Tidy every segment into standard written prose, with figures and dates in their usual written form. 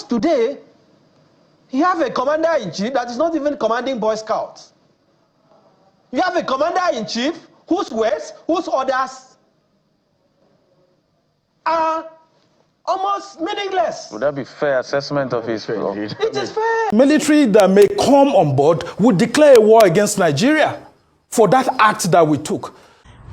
Because today, you have a commander-in-chief that is not even commanding Boy Scouts. You have a commander-in-chief whose words, whose orders are almost meaningless. Would that be fair assessment of his role? It is fair. Military that may come on board would declare a war against Nigeria for that act that we took.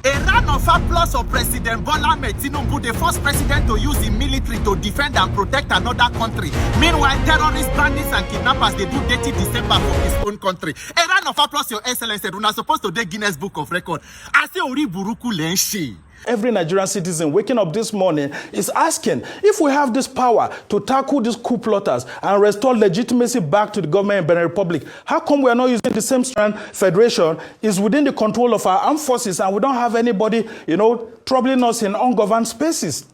A round of applause of President Bola Tinubu, the first president to use the military to defend and protect another country. Meanwhile, terrorists, bandits, and kidnappers, they do dirty December for his own country. A round of applause, Your Excellency. We're not supposed to do Guinness Book of Record. I say, Ori Buruku Lenshi. Every Nigerian citizen waking up this morning is asking, if we have this power to tackle these coup plotters and restore legitimacy back to the government in Benin Republic, how come we are not using the same strand? Federation is within the control of our armed forces and we don't have anybody, troubling us in ungoverned spaces.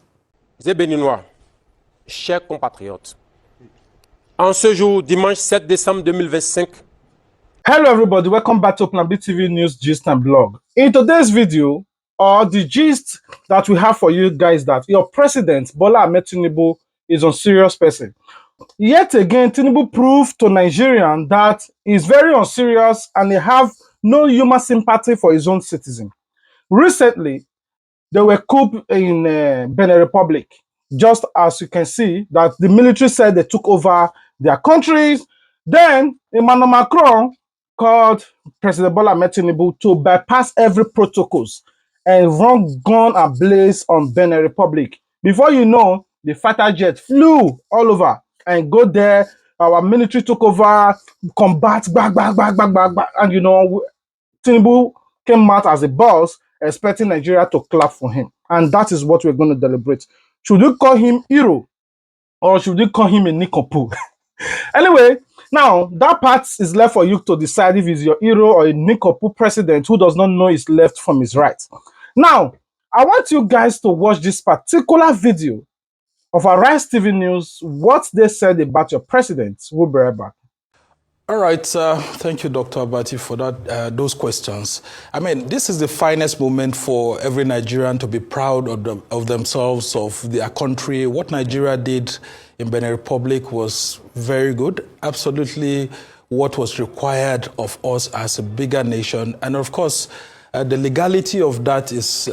Les Béninois, chers compatriotes, en ce jour, dimanche 7 décembre 2025. Hello everybody, welcome back to Open TV News Gist and Blog. In today's video, or the gist that we have for you guys, that your president, Bola Tinubu, is a serious person. Yet again, Tinubu proved to Nigerians that he's very unserious and he have no human sympathy for his own citizen. Recently, there were coup in Benin Republic. Just as you can see, that the military said they took over their countries. Then, Emmanuel Macron called President Bola Tinubu to bypass every protocols and run gun and blaze on Benin Republic. Before you know, the fighter jet flew all over and go there. Our military took over, combat, back. And Tinubu came out as a boss, expecting Nigeria to clap for him. And that is what we're going to deliberate. Should we call him hero or should we call him a Nikopu? Anyway, now that part is left for you to decide if he's your hero or a Nikopu president who does not know his left from his right. Now, I want you guys to watch this particular video of Arise TV News, what they said about your president. We'll be right back. All right, thank you, Dr. Abati, for that, those questions. I mean, this is the finest moment for every Nigerian to be proud of themselves, of their country. What Nigeria did in Benin Republic was very good, absolutely what was required of us as a bigger nation. And of course, the legality of that is,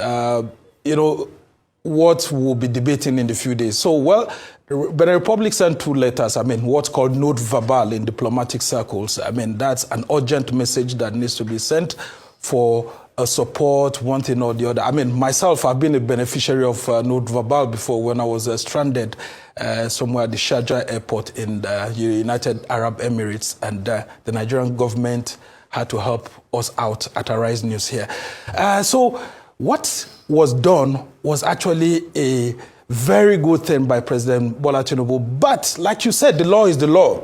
what we'll be debating in a few days. So, well, Benin Republic sent 2 letters, what's called note verbal in diplomatic circles. That's an urgent message that needs to be sent for support, one thing or the other. Myself, I've been a beneficiary of note verbal before when I was stranded somewhere at the Sharjah airport in the United Arab Emirates, and the Nigerian government had to help us out at Arise News here. So what was done was actually a very good thing by President Bola Tinubu. But like you said, the law is the law.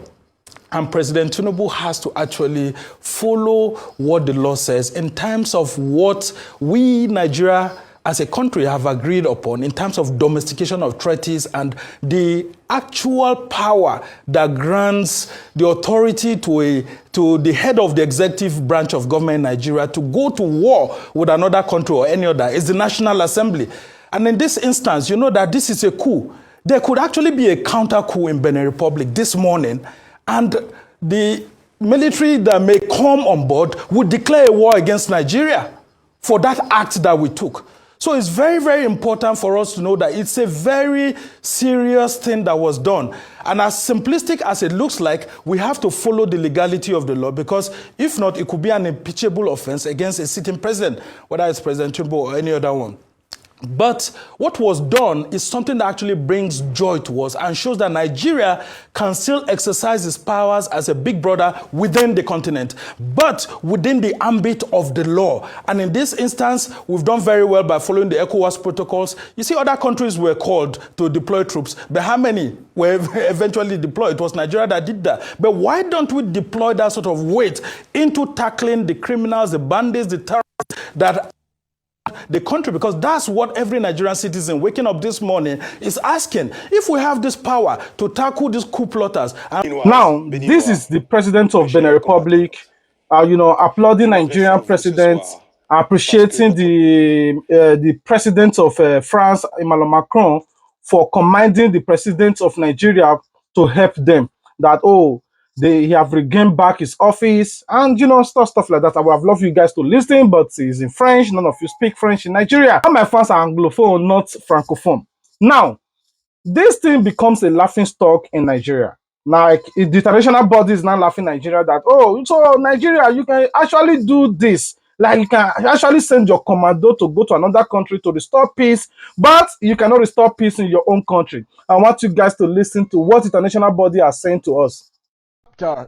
And President Tinubu has to actually follow what the law says in terms of what we, Nigeria, as a country have agreed upon in terms of domestication of treaties and the actual power that grants the authority to the head of the executive branch of government in Nigeria to go to war with another country or any other is the National Assembly. And in this instance, you know that this is a coup. There could actually be a counter coup in Benin Republic this morning, and the military that may come on board would declare a war against Nigeria for that act that we took. So it's very, very important for us to know that it's a very serious thing that was done. And as simplistic as it looks like, we have to follow the legality of the law, because if not, it could be an impeachable offense against a sitting president, whether it's President Tinubu or any other one. But what was done is something that actually brings joy to us and shows that Nigeria can still exercise its powers as a big brother within the continent, but within the ambit of the law. And in this instance, we've done very well by following the ECOWAS protocols. You see, other countries were called to deploy troops, but how many were eventually deployed? It was Nigeria that did that. But why don't we deploy that sort of weight into tackling the criminals, the bandits, the terrorists that the country? Because that's what every Nigerian citizen waking up this morning is asking. If we have this power to tackle these coup plotters. Now, this is the president of Benin Republic, applauding Nigerian president, appreciating the president of France, Emmanuel Macron, for commanding the president of Nigeria to help them. That, oh, he have regained back his office and, stuff like that. I would have loved you guys to listen, but it's in French. None of you speak French in Nigeria. All my fans are Anglophone, not Francophone. Now, this thing becomes a laughing stock in Nigeria. Like, the traditional body is now laughing Nigeria that, oh, so Nigeria, you can actually do this. Like, you can actually send your commando to go to another country to restore peace, but you cannot restore peace in your own country. I want you guys to listen to what the international body are saying to us.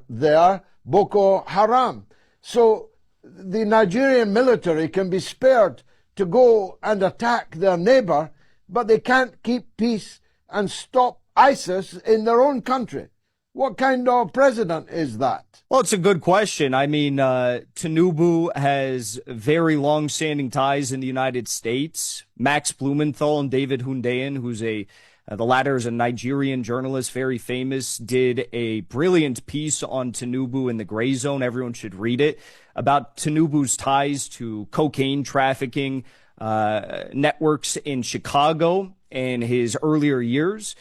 There, Boko Haram. So the Nigerian military can be spared to go and attack their neighbor, but they can't keep peace and stop ISIS in their own country. What kind of president is that? Well, it's a good question. I mean, Tinubu has very long-standing ties in the United States. Max Blumenthal and David Hundeyin, who's the latter is a Nigerian journalist, very famous, did a brilliant piece on Tinubu in the Gray Zone. Everyone should read it, about Tinubu's ties to cocaine trafficking networks in Chicago in his earlier years.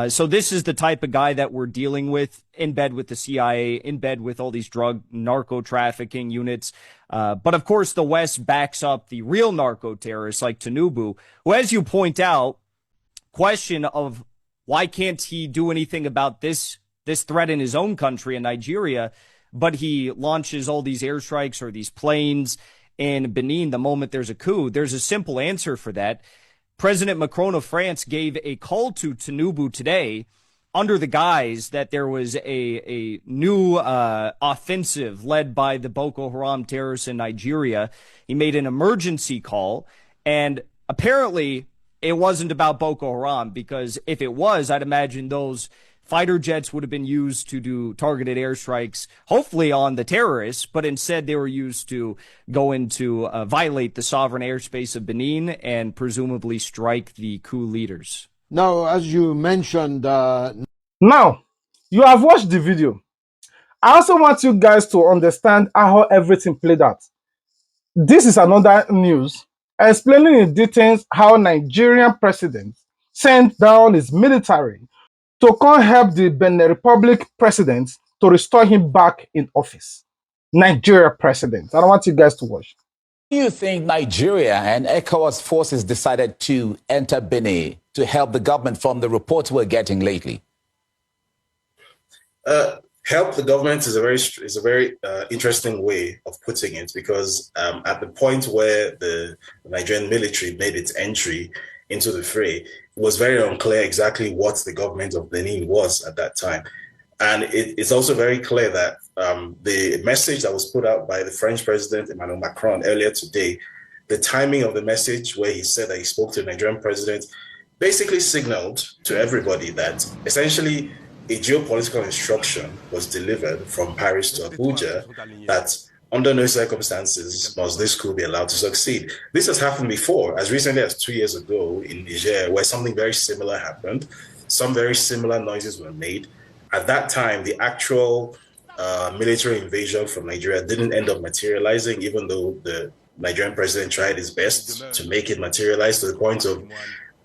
So this is the type of guy that we're dealing with, in bed with the CIA, in bed with all these drug narco trafficking units. But of course, the West backs up the real narco terrorists like Tinubu, who, as you point out, question of why can't he do anything about this threat in his own country in Nigeria, but he launches all these airstrikes or these planes in Benin the moment there's a coup. There's a simple answer for that. President Macron of France gave a call to Tinubu today under the guise that there was a new offensive led by the Boko Haram terrorists in Nigeria. He made an emergency call, and apparently it wasn't about Boko Haram, because if it was, I'd imagine those fighter jets would have been used to do targeted airstrikes, hopefully on the terrorists, but instead they were used to go into violate the sovereign airspace of Benin and presumably strike the coup leaders. Now, as you mentioned... Now, you have watched the video. I also want you guys to understand how everything played out. This is another news explaining in details how Nigerian president sent down his military to come help the Benin Republic president to restore him back in office. Nigeria president. I don't want you guys to watch. Do you think Nigeria and ECOWAS forces decided to enter Benin to help the government from the reports we're getting lately? Help the government is a very interesting way of putting it, because at the point where the Nigerian military made its entry into the fray, it was very unclear exactly what the government of Benin was at that time. And it's also very clear that the message that was put out by the French president, Emmanuel Macron, earlier today, the timing of the message where he said that he spoke to the Nigerian president, basically signaled to everybody that essentially a geopolitical instruction was delivered from Paris to Abuja that under no circumstances must this coup be allowed to succeed. This has happened before, as recently as 2 years ago in Niger, where something very similar happened. Some very similar noises were made. At that time, the actual military invasion from Nigeria didn't end up materializing, even though the Nigerian president tried his best to make it materialize, to the point of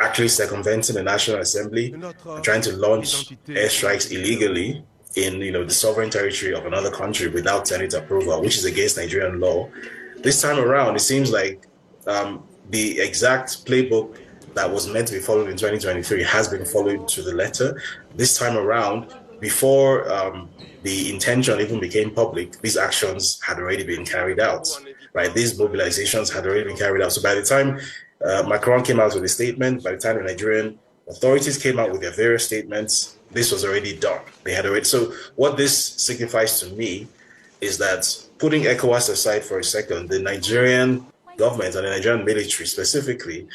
actually circumventing the National Assembly, trying to launch airstrikes illegally in the sovereign territory of another country without Senate approval, which is against Nigerian law. This time around, it seems like the exact playbook that was meant to be followed in 2023 has been followed to the letter. This time around, before the intention even became public, these actions had already been carried out, right? These mobilizations had already been carried out. So by the time Macron came out with a statement, by the time the Nigerian authorities came out with their various statements, this was already done. They had already. So what this signifies to me is that, putting ECOWAS aside for a second, the Nigerian government and the Nigerian military specifically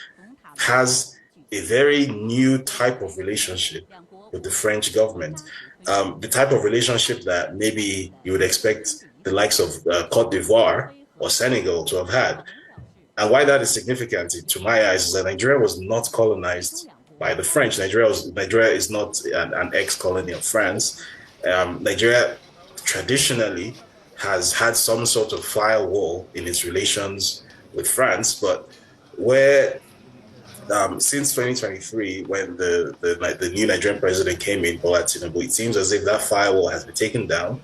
has a very new type of relationship with the French government. The type of relationship that maybe you would expect the likes of Cote d'Ivoire or Senegal to have had. And why that is significant, to my eyes, is that Nigeria was not colonized by the French. Nigeria is not an ex-colony of France. Nigeria traditionally has had some sort of firewall in its relations with France, but where since 2023, when the new Nigerian president came in, Bola Tinubu, it seems as if that firewall has been taken down,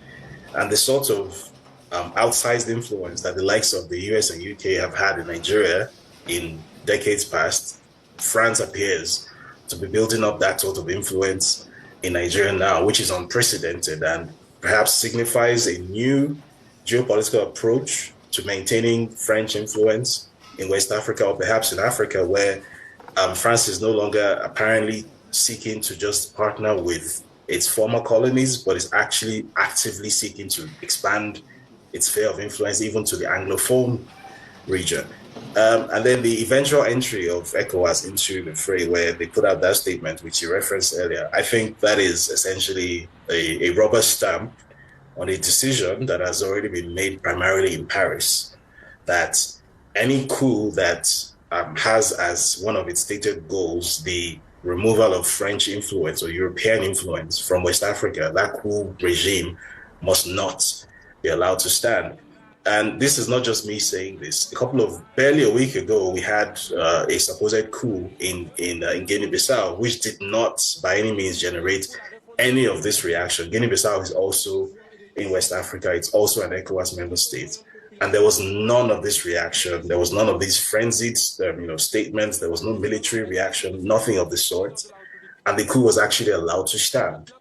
and the sort of outsized influence that the likes of the US and UK have had in Nigeria in decades past, France appears to be building up that sort of influence in Nigeria now, which is unprecedented and perhaps signifies a new geopolitical approach to maintaining French influence in West Africa, or perhaps in Africa, where France is no longer apparently seeking to just partner with its former colonies, but is actually actively seeking to expand its sphere of influence even to the Anglophone region. And then the eventual entry of ECOWAS into the fray, where they put out that statement, which you referenced earlier, I think that is essentially a rubber stamp on a decision that has already been made primarily in Paris, that any coup that has as one of its stated goals the removal of French influence or European influence from West Africa, that coup regime must not be allowed to stand. And this is not just me saying this. Barely a week ago, we had a supposed coup in Guinea-Bissau, which did not by any means generate any of this reaction. Guinea-Bissau is also in West Africa. It's also an ECOWAS member state. And there was none of this reaction. There was none of these frenzied statements. There was no military reaction, nothing of the sort. And the coup was actually allowed to stand,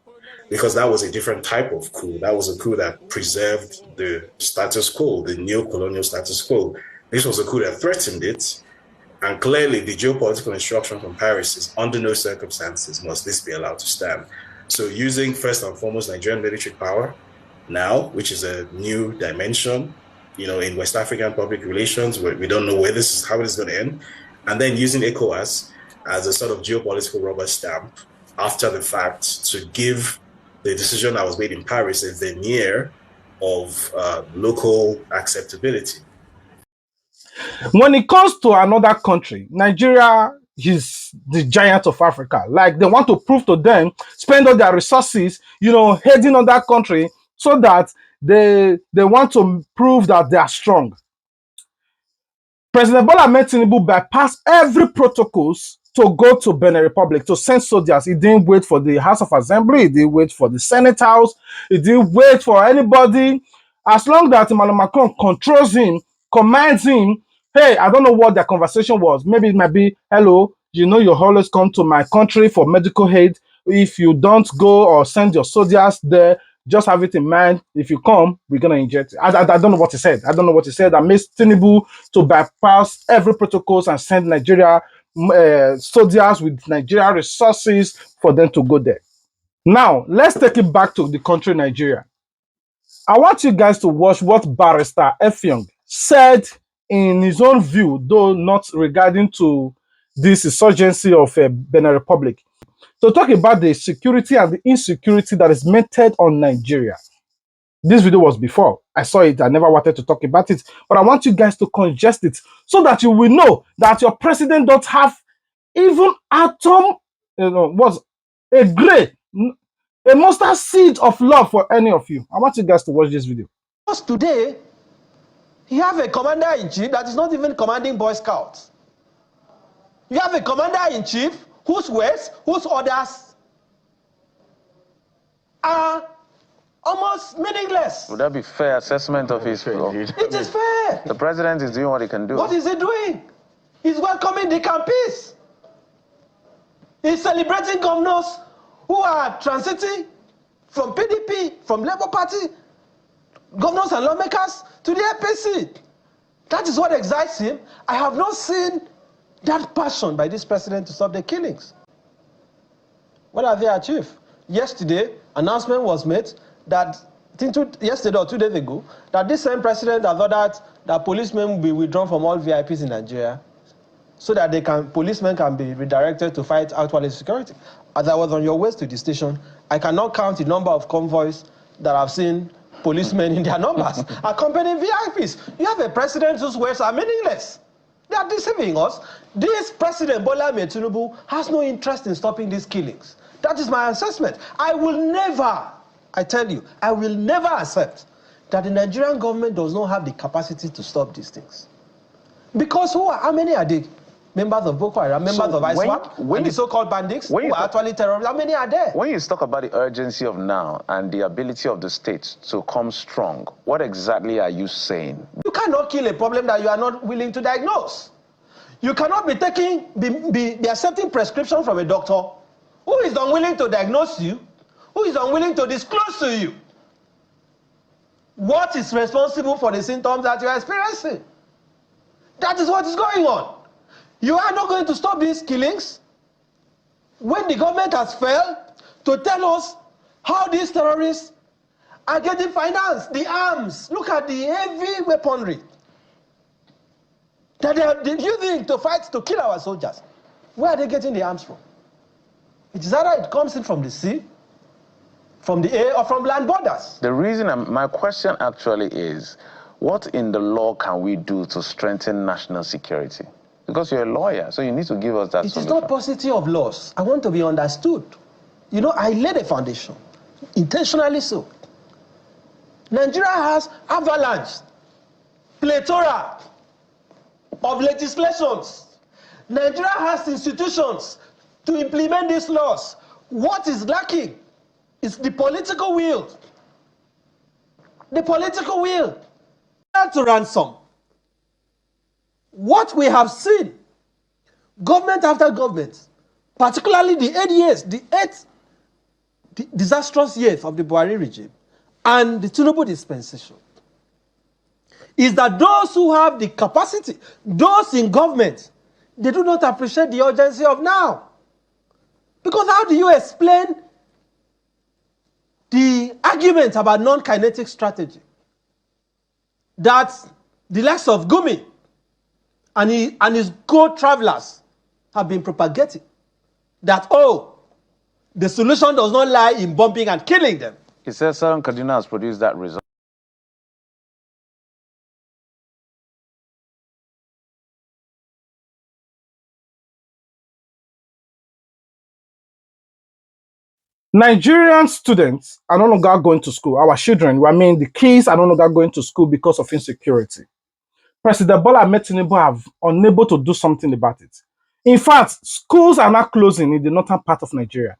because that was a different type of coup. That was a coup that preserved the status quo, the neo-colonial status quo. This was a coup that threatened it. And clearly the geopolitical instruction from Paris is under no circumstances must this be allowed to stand. So using first and foremost Nigerian military power now, which is a new dimension, in West African public relations, where we don't know how this is going to end. And then using ECOWAS as a sort of geopolitical rubber stamp after the fact to give the decision that was made in Paris a veneer of local acceptability. When it comes to another country, Nigeria is the giant of Africa. Like, they want to prove to them, spend all their resources, heading on that country so that they want to prove that they are strong. President Bola Tinubu bypassed every protocols to go to Benin Republic to send soldiers. He didn't wait for the House of Assembly. He didn't wait for the Senate House. He didn't wait for anybody. As long as Emmanuel Macron controls him, commands him, hey, I don't know what their conversation was. Maybe it might be, hello, you always come to my country for medical aid. If you don't go or send your soldiers there, just have it in mind. If you come, we're going to inject it. I don't know what he said. I don't know what he said. That makes Tinubu to bypass every protocols and send Nigeria soldiers with Nigeria resources for them to go there. Now, let's take it back to the country Nigeria. I want you guys to watch what Barrister Effiong said in his own view, though not regarding to this insurgency of Benin Republic, to talk about the security and the insecurity that is meted on Nigeria. This video was before. I saw it. I never wanted to talk about it. But I want you guys to congest it so that you will know that your president don't have even atom, was a gray, a mustard seed of love for any of you. I want you guys to watch this video. Because today, you have a commander-in-chief that is not even commanding Boy Scouts. You have a commander-in-chief whose words, whose orders are almost meaningless. Would that be fair assessment of his role? It is fair. The president is doing what he can do. What is he doing? He's welcoming the campists. He's celebrating governors who are transiting from PDP, from Labour Party, governors and lawmakers to the APC. That is what excites him. I have not seen that passion by this president to stop the killings. What have they achieved? Yesterday, announcement was made that, yesterday or 2 days ago, that this same president has ordered that policemen will be withdrawn from all VIPs in Nigeria so that policemen can be redirected to fight outward insecurity. As I was on your way to the station, I cannot count the number of convoys that I've seen policemen in their numbers accompanying VIPs. You have a president whose words are meaningless. They are deceiving us. This president, Bola Tinubu, has no interest in stopping these killings. That is my assessment. I will never, I tell you, I will never accept that the Nigerian government does not have the capacity to stop these things. Because how many are they? members of Boko Haram, members of ISWAP, and the so-called bandits who are actually terrorists. How many are there? When you talk about the urgency of now and the ability of the states to come strong, what exactly are you saying? You cannot kill a problem that you are not willing to diagnose. You cannot be accepting prescription from a doctor who is unwilling to diagnose you, who is unwilling to disclose to you what is responsible for the symptoms that you are experiencing. That is what is going on. You are not going to stop these killings when the government has failed to tell us how these terrorists are getting financed, the arms. Look at the heavy weaponry that they are using to fight to kill our soldiers. Where are they getting the arms from? It is either it comes in from the sea, from the air, or from land borders. The reason my question actually is, what in the law can we do to strengthen national security? Because you're a lawyer, so you need to give us that solution. It is not paucity of laws. I want to be understood. You know, I laid a foundation, intentionally so. Nigeria has avalanche, plethora of legislations. Nigeria has institutions to implement these laws. What is lacking is the political will. The political will. To ransom. What we have seen, government after government, particularly the 8 years, the disastrous years of the Buhari regime and the Tinubu dispensation, is that those who have the capacity, those in government, they do not appreciate the urgency of now. Because how do you explain the argument about non-kinetic strategy that the likes of Gumi and his co-travelers have been propagating? That, oh, the solution does not lie in bombing and killing them. He says Southern Kaduna has produced that result. Nigerian students are no longer going to school. Our children, I mean the kids, are no longer going to school because of insecurity. President Bola Ahmed Tinubu have unable to do something about it. In fact, schools are now closing in the northern part of Nigeria.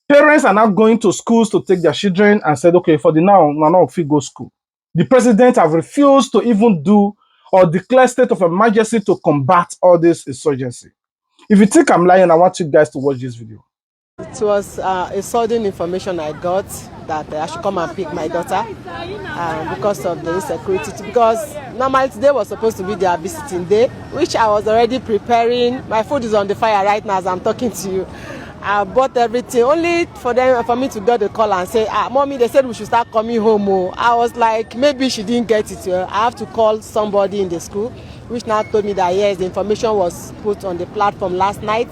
Parents are now going to schools to take their children and said, okay, for the now, if we go school. The president have refused to even do or declare state of emergency to combat all this insurgency. If you think I'm lying, I want you guys to watch this video. It was a sudden information I got that I should come and pick my daughter because of the insecurity. Because normally today was supposed to be their visiting day, which I was already preparing. My food is on the fire right now as I'm talking to you. I bought everything only for me to get the call and say, mommy, they said we should start coming home. I was like, maybe she didn't get it. I have to call somebody in the school, which now told me that yes, the information was put on the platform last night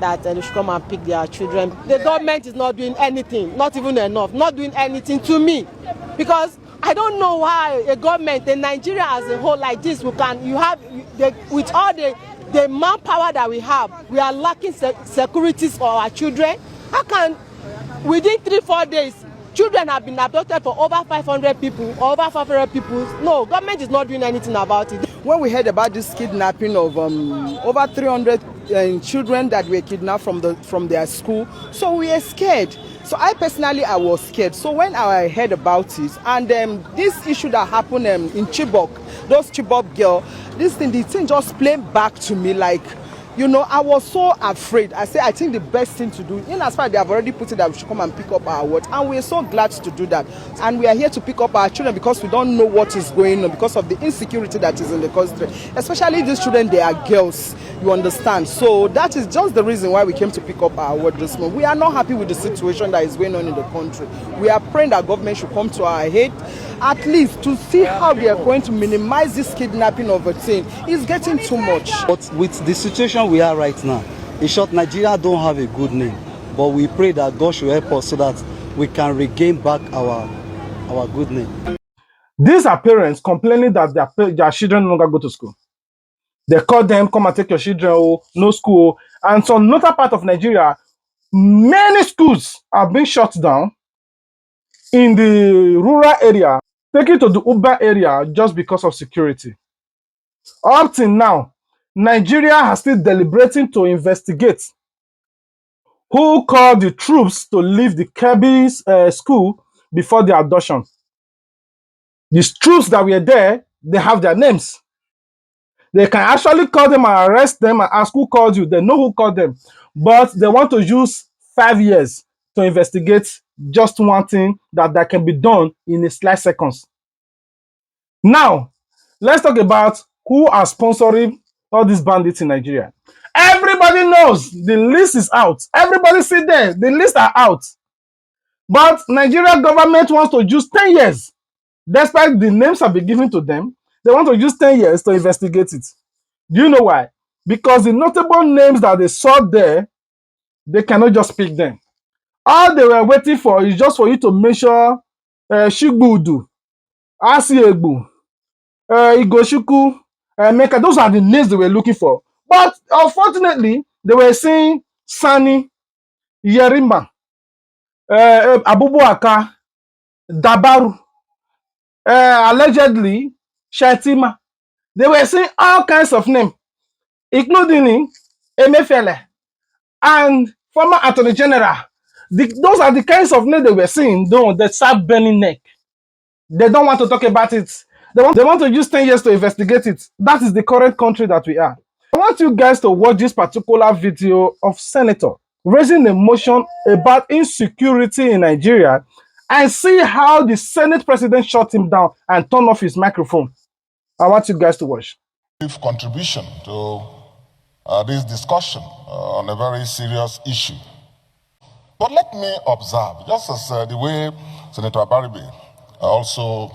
that they should come and pick their children. The government is not doing anything, not even enough, not doing anything to me. Because I don't know why a government in Nigeria as a whole like this, with all the manpower that we have, we are lacking securities for our children. How can, within 3-4 days, children have been abducted for over 500 people, over 500 people? No, government is not doing anything about it. When we heard about this kidnapping of over 300 children that were kidnapped from their school, so we were scared. So I personally, I was scared. So when I heard about it, and this issue that happened in Chibok, those Chibok girls, the thing just played back to me like, you know, I was so afraid. I think the best thing to do, in as far as they have already put it that we should come and pick up our watch, and we are so glad to do that. And we are here to pick up our children because we don't know what is going on because of the insecurity that is in the country. Especially these children, they are girls, you understand. So that is just the reason why we came to pick up our watch this month. We are not happy with the situation that is going on in the country. We are praying that government should come to our aid, at least to see how they are going to minimize this kidnapping of a thing. It's getting too much. But with the situation we are right now, in short, Nigeria don't have a good name. But we pray that God should help us so that we can regain back our good name. These are parents complaining that their children no longer go to school. They call them, come and take your children, no school. And so in another part of Nigeria, many schools are being shut down in the rural area, taken to the urban area just because of security. Up till now, Nigeria has still deliberating to investigate who called the troops to leave the Kebbi's school before the abduction. These troops that were there, they have their names. They can actually call them and arrest them and ask who called you. They know who called them. But they want to use 5 years to investigate just one thing that can be done in a slight seconds. Now, let's talk about who are sponsoring all these bandits in Nigeria. Everybody knows the list is out. Everybody see there, the lists are out. But Nigeria government wants to use 10 years. Despite the names have been given to them, they want to use 10 years to investigate it. Do you know why? Because the notable names that they saw there, they cannot just pick them. All they were waiting for is just for you to measure Shigbudu, Asiegbu, Igoshuku, Meka. Those are the names they were looking for. But unfortunately, they were saying Sani, Yerima, Abubuaka, Dabaru, allegedly Shatima. They were saying all kinds of names, including Emefiele and former Attorney General. Those are the kinds of names they were saying, though, that start burning neck. They don't want to talk about it. They want to use 10 years to investigate it. That is the current country that we are. I want you guys to watch this particular video of Senator raising a motion about insecurity in Nigeria and see how the Senate president shut him down and turned off his microphone. I want you guys to watch. Contribution to this discussion on a very serious issue. But let me observe, just as the way Senator Abaribe also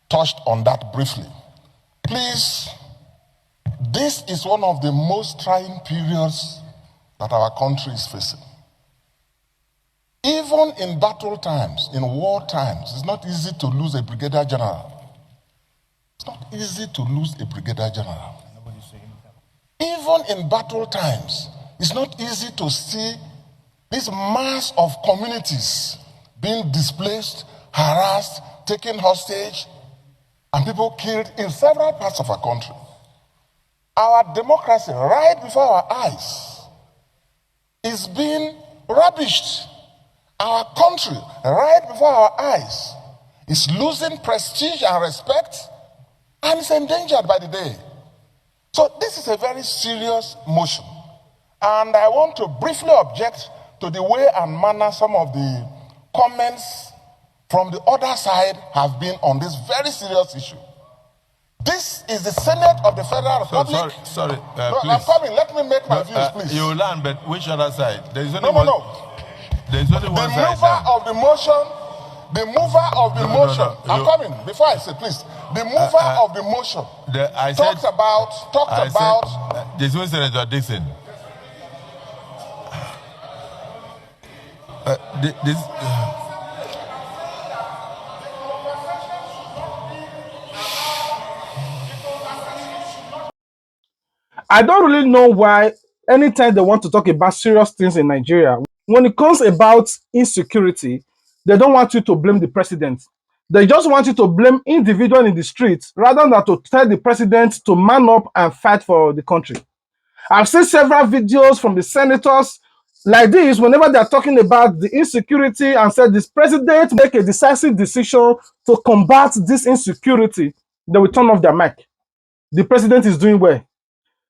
touched on that briefly. Please, this is one of the most trying periods that our country is facing. Even in battle times, in war times, it's not easy to lose a brigadier general. It's not easy to lose a brigadier general. Even in battle times, it's not easy to see this mass of communities being displaced, harassed, taken hostage, and people killed in several parts of our country. Our democracy, right before our eyes, is being rubbished. Our country, right before our eyes, is losing prestige and respect, and is endangered by the day. So this is a very serious motion. And I want to briefly object to the way and manner some of the comments from the other side have been on this very serious issue. This is the Senate of the Federal Republic. Sorry, no, please. I'm coming. Let me make my views, please. You learn, but which other side? There is only No. There is only one side. The mover of the motion. I'm coming. Before I say, please. The mover of the motion talked about. This one, Senator Dixon. I don't really know why anytime they want to talk about serious things in Nigeria, when it comes about insecurity, they don't want you to blame the president. They just want you to blame individuals in the streets rather than to tell the president to man up and fight for the country. I've seen several videos from the senators like this whenever they're talking about the insecurity and said this president make a decisive decision to combat this insecurity, they will turn off their mic. The president is doing well.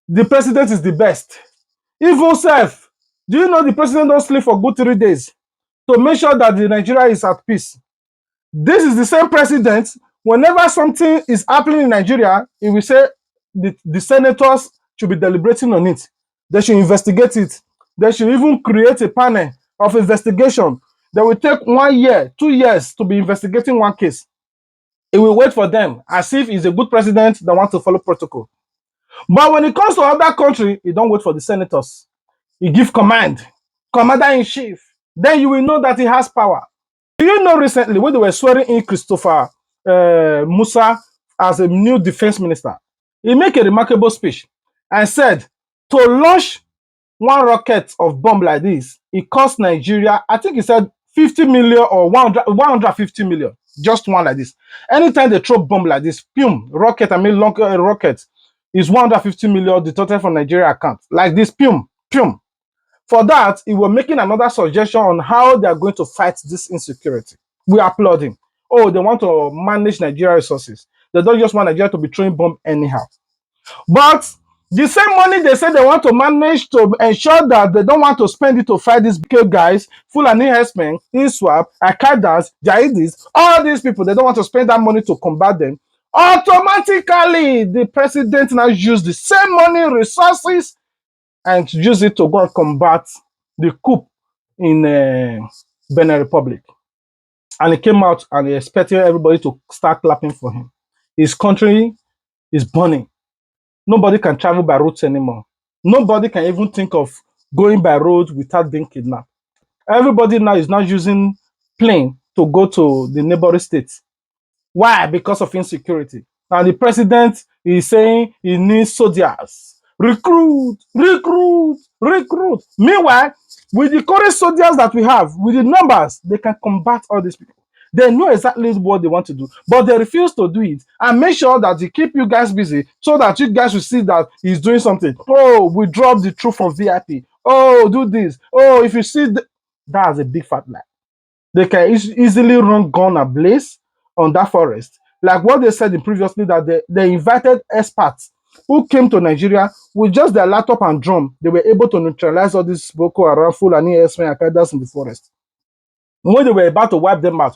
The president is the best. Even self, do you know the president don't sleep for good 3 days to make sure that the Nigeria is at peace? This is the same president, whenever something is happening in Nigeria, he will say the senators should be deliberating on it. They should investigate it. They should even create a panel of investigation. They will take 1 year, 2 years to be investigating one case. He will wait for them as if he's a good president that wants to follow protocol. But when it comes to other country, he don't wait for the senators. He give command, commander-in-chief. Then you will know that he has power. Do you know recently when they were swearing in Christopher Musa as a new defense minister, he made a remarkable speech and said to launch one rocket of bomb like this, it cost Nigeria, I think he said 50 million or 150 million, just one like this. Anytime they throw bomb like this, rocket, long rocket, is 150 million deducted from Nigeria account. Like this, pium. For that, he was making another suggestion on how they are going to fight this insecurity. We applaud him. Oh, they want to manage Nigeria resources. They don't just want Nigeria to be throwing bomb anyhow. But the same money they say they want to manage to ensure that they don't want to spend it to fight these big guys, Fulani herdsmen, ISWAP, Akadas, Jahidis, all these people, they don't want to spend that money to combat them. Automatically, the president now use the same money, resources, and use it to go and combat the coup in Benin Republic. And he came out and he expected everybody to start clapping for him. His country is burning. Nobody can travel by roads anymore. Nobody can even think of going by road without being kidnapped. Everybody now is not using plane to go to the neighboring states. Why? Because of insecurity. And the president is saying he needs soldiers. Recruit. Meanwhile, with the current soldiers that we have, with the numbers, they can combat all these people. They know exactly what they want to do, but they refuse to do it and make sure that they keep you guys busy so that you guys will see that he's doing something. Oh, we dropped the truth from VIP. Oh, do this. Oh, if you see, that's a big fat lie. They can easily run gun ablaze on that forest. Like what they said in previously, that they invited experts who came to Nigeria with just their laptop and drum. They were able to neutralize all these Boko Haram, Fulani, herdsmen, Akadas in the forest. When they were about to wipe them out,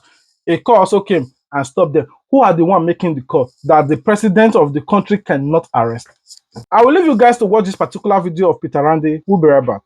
a call also came and stopped them. Who are the one making the call that the president of the country cannot arrest? I will leave you guys to watch this particular video of Peter Rande. We'll be right back.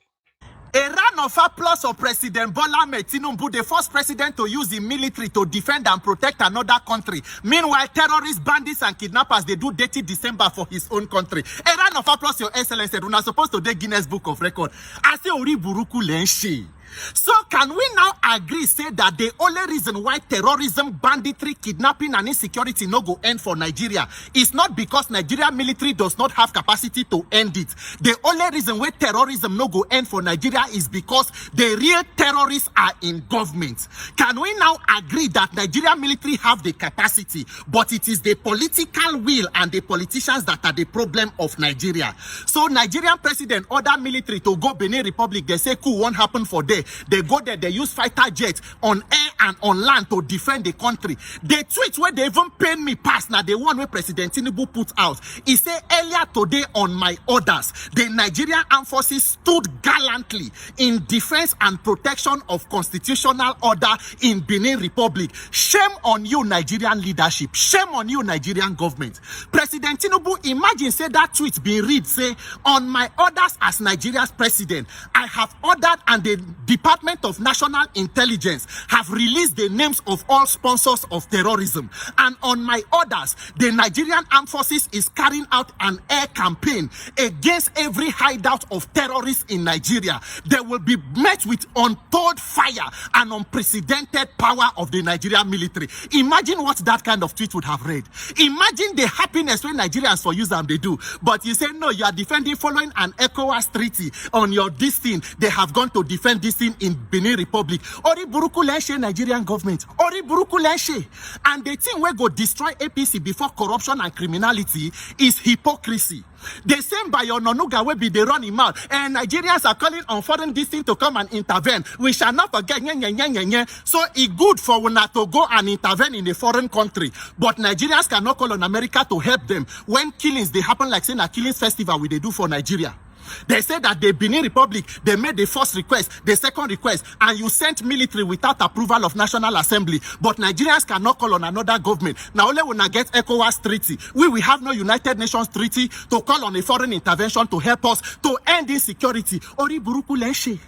A round of applause of President Bola Tinubu, the first president to use the military to defend and protect another country. Meanwhile, terrorists, bandits, and kidnappers, they do dirty December for his own country. A round of applause, Your Excellency. We're not supposed to do Guinness Book of Record. I say, Ori Buruku Lenshi. So can we now agree, say that the only reason why terrorism, banditry, kidnapping, and insecurity no go end for Nigeria is not because Nigeria military does not have capacity to end it. The only reason why terrorism no go end for Nigeria is because the real terrorists are in government. Can we now agree that Nigeria military have the capacity, but it is the political will and the politicians that are the problem of Nigeria? So Nigerian president order military to go Benin Republic. They say coup won't happen for them. They go there, they use fighter jets on air and on land to defend the country. The tweet where they even pay me pass now, the one where President Tinubu put out, he said earlier today on my orders, the Nigerian armed forces stood gallantly in defense and protection of constitutional order in Benin Republic. Shame on you, Nigerian leadership. Shame on you, Nigerian government. President Tinubu, imagine say that tweet being read, say, on my orders as Nigeria's president, I have ordered and the Department of National Intelligence have released the names of all sponsors of terrorism. And on my orders, the Nigerian Armed Forces is carrying out an air campaign against every hideout of terrorists in Nigeria. They will be met with untold fire and unprecedented power of the Nigerian military. Imagine what that kind of tweet would have read. Imagine the happiness when Nigerians for use and they do. But you say, no, you are defending following an ECOWAS treaty on your this thing. They have gone to defend this thing in Benin Republic. Ori Buruku Leshe, Nigerian government. Ori Buruku Leshe. And the thing where go destroy APC before corruption and criminality is hypocrisy. The same by your Nonuga will be the running mouth. And Nigerians are calling on foreign this thing to come and intervene. We shall not forget. So it's good for una to go and intervene in a foreign country. But Nigerians cannot call on America to help them when killings they happen like saying a killings festival we they do for Nigeria. They said that the Benin Republic, they made the first request, the second request, and you sent military without approval of National Assembly. But Nigerians cannot call on another government. Now only when I get ECOWAS treaty, we will have no United Nations treaty to call on a foreign intervention to help us to end insecurity. Ori Buruku Leshe.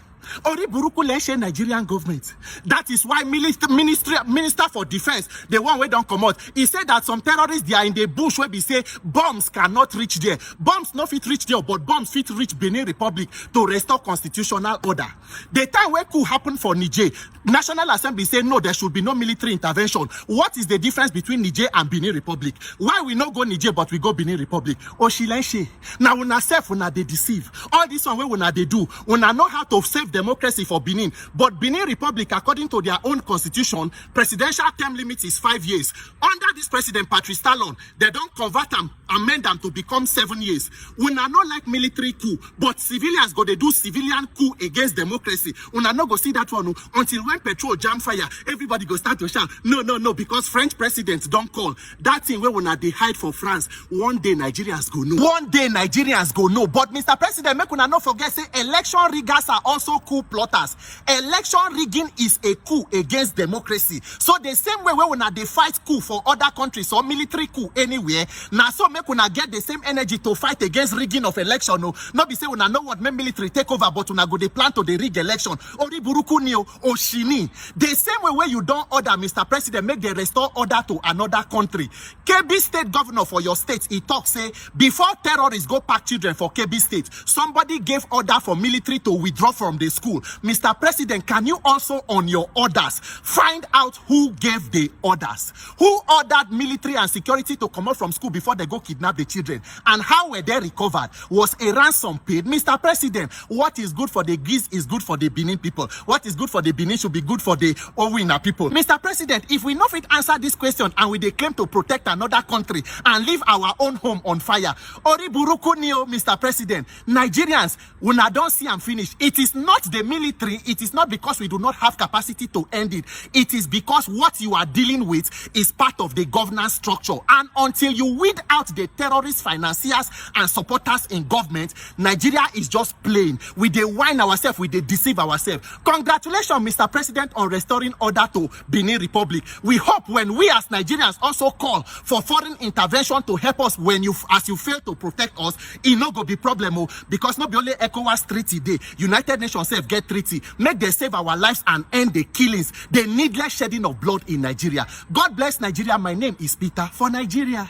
Ori Buruku Leshe, Nigerian government. That is why Minister for Defense, the one where don't come out, he said that some terrorists they are in the bush where we say bombs cannot reach there. Bombs not fit reach there, but bombs fit reach Benin Republic to restore constitutional order. The time where coup happened for Niger, National Assembly said no, there should be no military intervention. What is the difference between Niger and Benin Republic? Why we not go Niger but we go Benin Republic? Oshilenshe. Now una self una they deceive. All this one where una they do, una know how to save democracy for Benin. But Benin Republic, according to their own constitution, presidential term limit is 5 years. Under this president, Patrice Talon, they don't convert them, amend them to become 7 years. We are not like military coup, but civilians go they do civilian coup against democracy. We are not go see that one until when petrol jam fire, everybody go start to shout, no, because French presidents don't call. That thing where we are they hide for France. One day Nigerians go no. One day Nigerians go no. But Mr. President, make una not forget say election riggers are also coup plotters. Election rigging is a coup against democracy. So the same way when they fight coup for other countries or military coup anywhere, now so make una get the same energy to fight against rigging of election. No, not be say una know what make military take over, but una go they plan to the rig election. Ori buruku nio oshini. The same way where you don't order, Mr. President, make the restore order to another country. KB state governor for your state, he talks say before terrorists go pack children for KB state, somebody gave order for military to withdraw from the school. Mr. President, can you also on your orders find out who gave the orders? Who ordered military and security to come out from school before they go kidnap the children? And how were they recovered? Was a ransom paid? Mr. President, what is good for the Greece is good for the Benin people. What is good for the Benin should be good for the Owina people. Mr. President, if we not fit answer this question and we claim to protect another country and leave our own home on fire, Ori buruku nio, Mr. President, Nigerians, when I don't see and finish, it is not the military, it is not because we do not have capacity to end it. It is because what you are dealing with is part of the governance structure. And until you weed out the terrorist financiers and supporters in government, Nigeria is just plain. We dey whine ourselves, we dey deceive ourselves. Congratulations, Mr. President, on restoring order to Benin Republic. We hope when we as Nigerians also call for foreign intervention to help us when as you fail to protect us, it no go be problem, because not be only ECOWAS treaty day, United Nations self get treaty, make them save our lives and end the killings, the needless shedding of blood in Nigeria. God bless Nigeria. My name is Peter for Nigeria.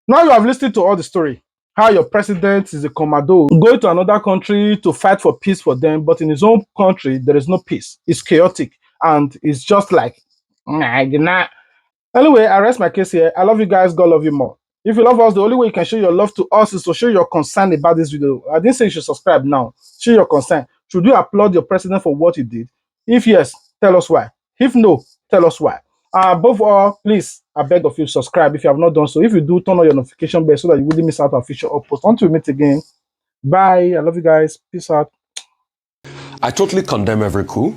Now you have listened to all the story. How your president is a commando going to another country to fight for peace for them, but in his own country, there is no peace. It's chaotic. And it's just like, nah. Anyway, I rest my case here. I love you guys. God love you more. If you love us, the only way you can show your love to us is to show your concern about this video. I didn't say you should subscribe now. Show your concern. Should you applaud your president for what he did? If yes, tell us why. If no, tell us why. Above all, please, I beg of you, subscribe if you have not done so. If you do, turn on your notification bell so that you wouldn't miss out on future uploads. Until we meet again, bye. I love you guys. Peace out. I totally condemn every coup,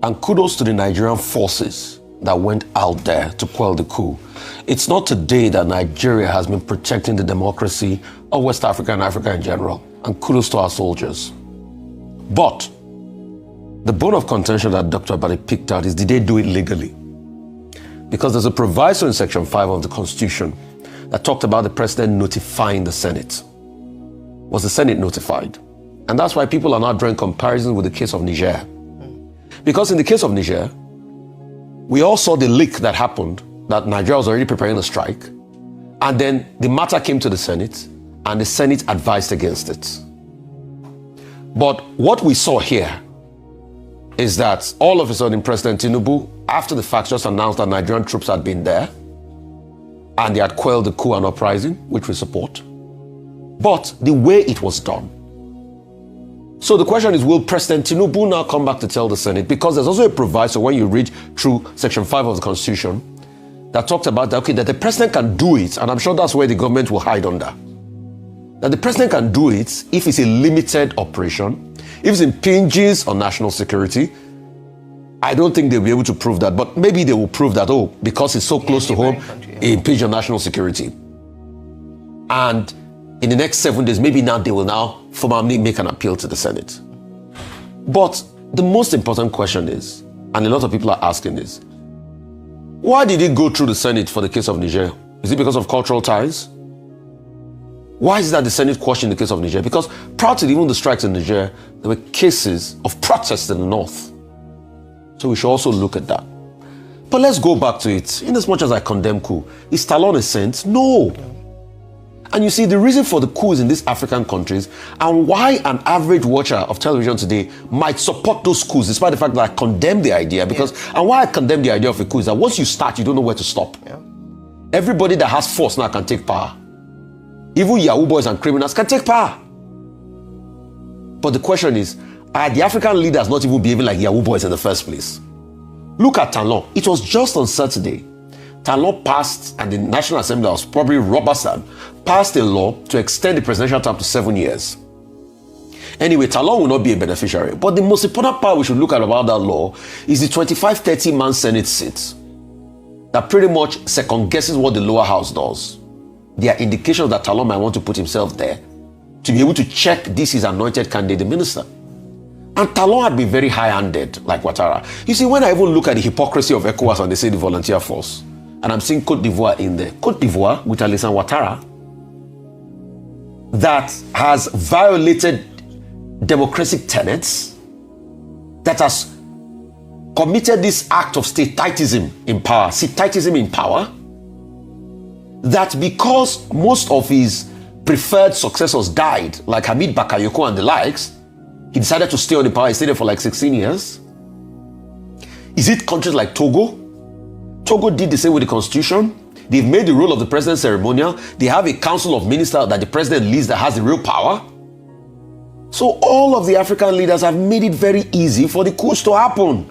and kudos to the Nigerian forces that went out there to quell the coup. It's not today that Nigeria has been protecting the democracy of West Africa and Africa in general, and kudos to our soldiers. But the bone of contention that Dr. Abadi picked out is, did they do it legally? Because there's a proviso in Section 5 of the Constitution that talked about the president notifying the Senate. Was the Senate notified? And that's why people are now drawing comparisons with the case of Niger. Because in the case of Niger, we all saw the leak that happened, that Nigeria was already preparing a strike, and then the matter came to the Senate, and the Senate advised against it. But what we saw here is that all of a sudden President Tinubu, after the fact, just announced that Nigerian troops had been there, and they had quelled the coup and uprising, which we support, but the way it was done. So the question is, will President Tinubu now come back to tell the Senate? Because there's also a proviso when you read through Section 5 of the Constitution that talks about that, okay, that the president can do it, and I'm sure that's where the government will hide under. That the president can do it if it's a limited operation, if it's impinges on national security. I don't think they'll be able to prove that, but maybe they will prove that, oh, because it's so close to home, it impinges on national security. And in the next 7 days, maybe now they will now formally make an appeal to the Senate. But the most important question is, and a lot of people are asking this, why did it go through the Senate for the case of Niger? Is it because of cultural ties? Why is that the Senate questioned the case of Niger? Because prior to even the strikes in Niger, there were cases of protests in the north. So we should also look at that. But let's go back to it. In as much as I condemn coup, is Talon a saint? No. And you see, the reason for the coups in these African countries and why an average watcher of television today might support those coups, despite the fact that I condemn the idea, and why I condemn the idea of a coup is that once you start, you don't know where to stop. Yeah. Everybody that has force now can take power. Even Yahoo boys and criminals can take power. But the question is, Are the African leaders not even behaving like Yahoo boys in the first place? Look at Talon. It was just on Saturday. Talon passed, and the National Assembly was probably Robertson, passed a law to extend the presidential term to 7 years. Anyway, Talon will not be a beneficiary. But the most important part we should look at about that law is the 25-30-man Senate seat that pretty much second guesses what the lower house does. There are indications that Talon might want to put himself there to be able to check this his anointed candidate, the minister. And Talon had been very high-handed, like Ouattara. You see, when I even look at the hypocrisy of ECOWAS and they say the volunteer force, and I'm seeing Côte d'Ivoire in there, Côte d'Ivoire with Alassane Ouattara, that has violated democratic tenets, that has committed this act of statitism in power, that because most of his preferred successors died, like Hamid Bakayoko and the likes, he decided to stay on the power. He stayed there for like 16 years. Is it countries like Togo? Togo did the same with the constitution. They've made the role of the president ceremonial. They have a council of ministers that the president leads that has the real power. So all of the African leaders have made it very easy for the coups to happen.